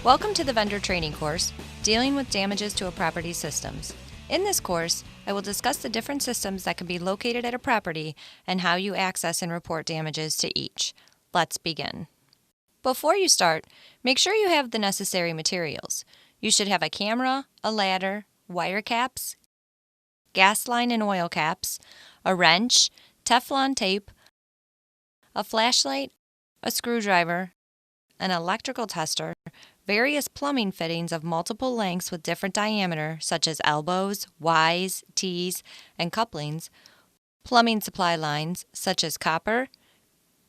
Welcome to the vendor training course, dealing with damages to a property's systems. In this course, I will discuss the different systems that can be located at a property and how you access and report damages to each. Let's begin. Before you start, make sure you have the necessary materials. You should have a camera, a ladder, wire caps, gas line and oil caps, a wrench, Teflon tape, a flashlight, a screwdriver, an electrical tester, various plumbing fittings of multiple lengths with different diameter, such as elbows, Ys, Ts, and couplings, plumbing supply lines, such as copper,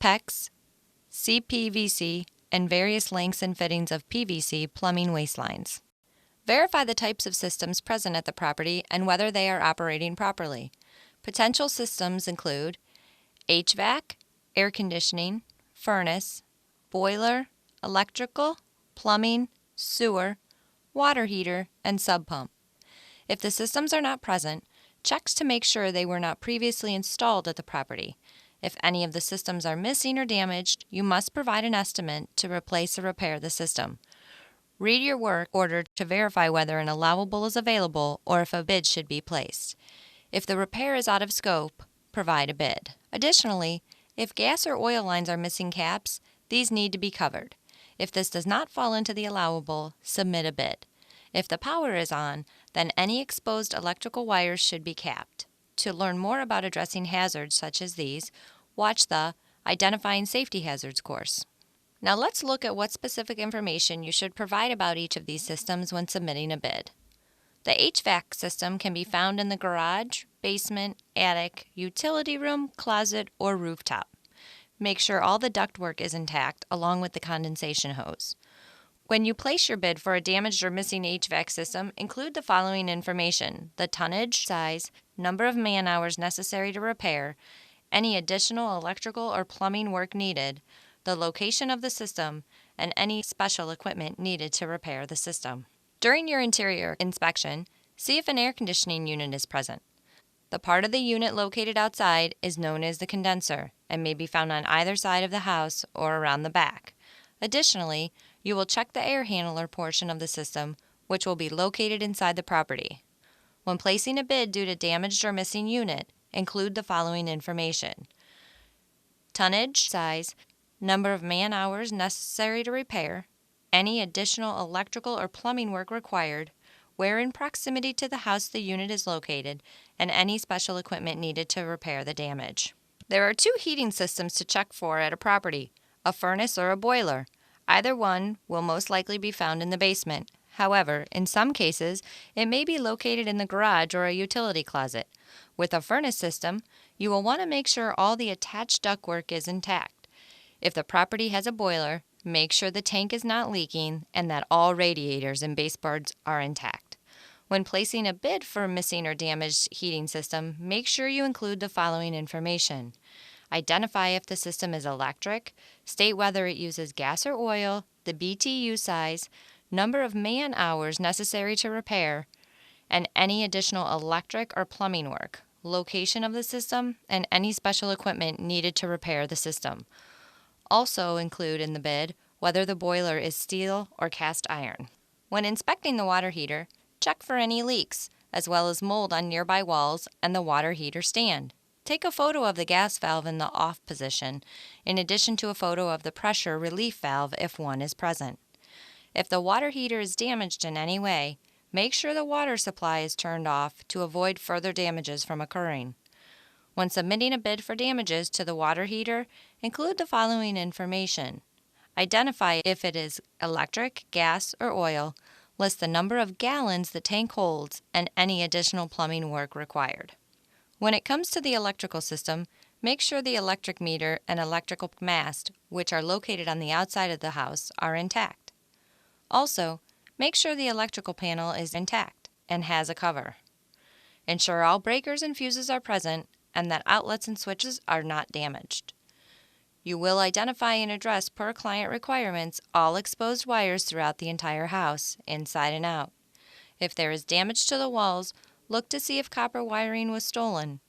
PEX, CPVC, and various lengths and fittings of PVC plumbing waste lines. Verify the types of systems present at the property and whether they are operating properly. Potential systems include HVAC, air conditioning, furnace, boiler, electrical, plumbing, sewer, water heater, and sub pump. If the systems are not present, check to make sure they were not previously installed at the property. If any of the systems are missing or damaged, you must provide an estimate to replace or repair the system. Read your work order to verify whether an allowable is available or if a bid should be placed. If the repair is out of scope, provide a bid. Additionally, if gas or oil lines are missing caps, these need to be covered. If this does not fall into the allowable, submit a bid. If the power is on, then any exposed electrical wires should be capped. To learn more about addressing hazards such as these, watch the Identifying Safety Hazards course. Now let's look at what specific information you should provide about each of these systems when submitting a bid. The HVAC system can be found in the garage, basement, attic, utility room, closet, or rooftop. Make sure all the ductwork is intact along with the condensation hose. When you place your bid for a damaged or missing HVAC system, include the following information: the tonnage, size, number of man-hours necessary to repair, any additional electrical or plumbing work needed, the location of the system, and any special equipment needed to repair the system. During your interior inspection, see if an air conditioning unit is present. The part of the unit located outside is known as the condenser and may be found on either side of the house or around the back. Additionally, you will check the air handler portion of the system, which will be located inside the property. When placing a bid due to damaged or missing unit, include the following information: tonnage, size, number of man-hours necessary to repair, any additional electrical or plumbing work required, where in proximity to the house the unit is located, and any special equipment needed to repair the damage. There are two heating systems to check for at a property: a furnace or a boiler. Either one will most likely be found in the basement. However, in some cases, it may be located in the garage or a utility closet. With a furnace system, you will want to make sure all the attached ductwork is intact. If the property has a boiler, make sure the tank is not leaking and that all radiators and baseboards are intact. When placing a bid for a missing or damaged heating system, make sure you include the following information: identify if the system is electric, state whether it uses gas or oil, the BTU size, number of man-hours necessary to repair, and any additional electric or plumbing work, location of the system, and any special equipment needed to repair the system. Also include in the bid whether the boiler is steel or cast iron. When inspecting the water heater, check for any leaks, as well as mold on nearby walls and the water heater stand. Take a photo of the gas valve in the off position, in addition to a photo of the pressure relief valve if one is present. If the water heater is damaged in any way, make sure the water supply is turned off to avoid further damages from occurring. When submitting a bid for damages to the water heater, include the following information: identify if it is electric, gas, or oil, list the number of gallons the tank holds, and any additional plumbing work required. When it comes to the electrical system, make sure the electric meter and electrical mast, which are located on the outside of the house, are intact. Also, make sure the electrical panel is intact and has a cover. Ensure all breakers and fuses are present and that outlets and switches are not damaged. You will identify and address per client requirements all exposed wires throughout the entire house, inside and out. If there is damage to the walls, look to see if copper wiring was stolen.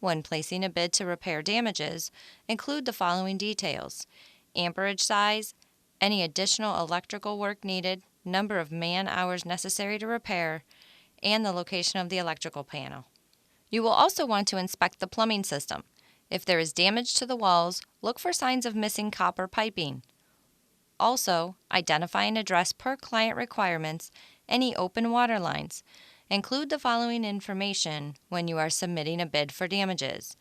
When placing a bid to repair damages, include the following details: amperage size, any additional electrical work needed, number of man-hours necessary to repair, and the location of the electrical panel. You will also want to inspect the plumbing system. If there is damage to the walls, look for signs of missing copper piping. Also, identify and address per client requirements any open water lines. Include the following information when you are submitting a bid for damages: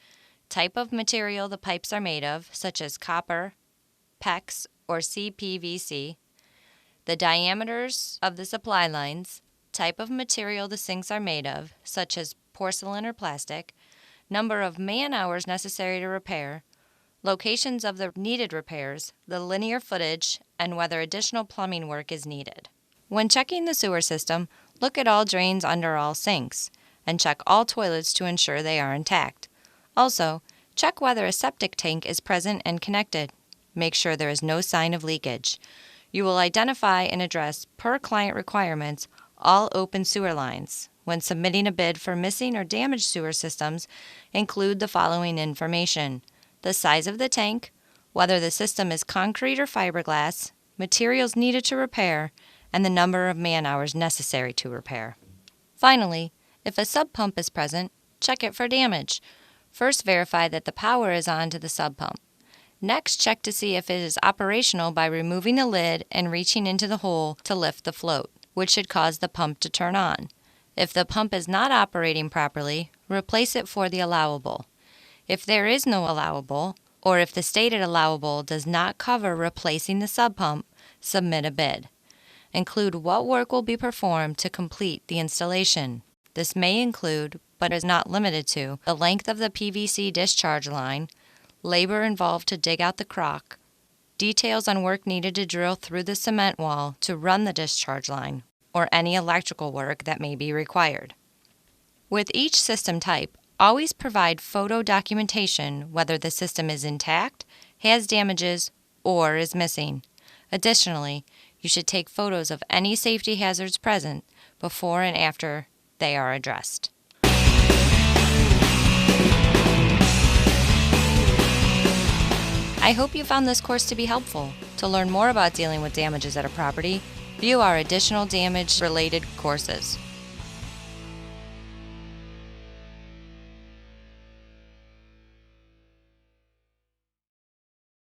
type of material the pipes are made of, such as copper, PEX, or CPVC, the diameters of the supply lines, type of material the sinks are made of, such as porcelain or plastic, number of man-hours necessary to repair, locations of the needed repairs, the linear footage, and whether additional plumbing work is needed. When checking the sewer system, look at all drains under all sinks, and check all toilets to ensure they are intact. Also, check whether a septic tank is present and connected. Make sure there is no sign of leakage. You will identify and address, per client requirements, all open sewer lines. When submitting a bid for missing or damaged sewer systems, include the following information: the size of the tank, whether the system is concrete or fiberglass, materials needed to repair, and the number of man-hours necessary to repair. Finally, if a sub pump is present, check it for damage. First, verify that the power is on to the sub pump. Next, check to see if it is operational by removing the lid and reaching into the hole to lift the float, which should cause the pump to turn on. If the pump is not operating properly, replace it for the allowable. If there is no allowable, or if the stated allowable does not cover replacing the sub pump, submit a bid. Include what work will be performed to complete the installation. This may include, but is not limited to, the length of the PVC discharge line, labor involved to dig out the crock, details on work needed to drill through the cement wall to run the discharge line, or any electrical work that may be required. With each system type, always provide photo documentation whether the system is intact, has damages, or is missing. Additionally, you should take photos of any safety hazards present before and after they are addressed. I hope you found this course to be helpful. To learn more about dealing with damages at a property, view our additional damage-related courses.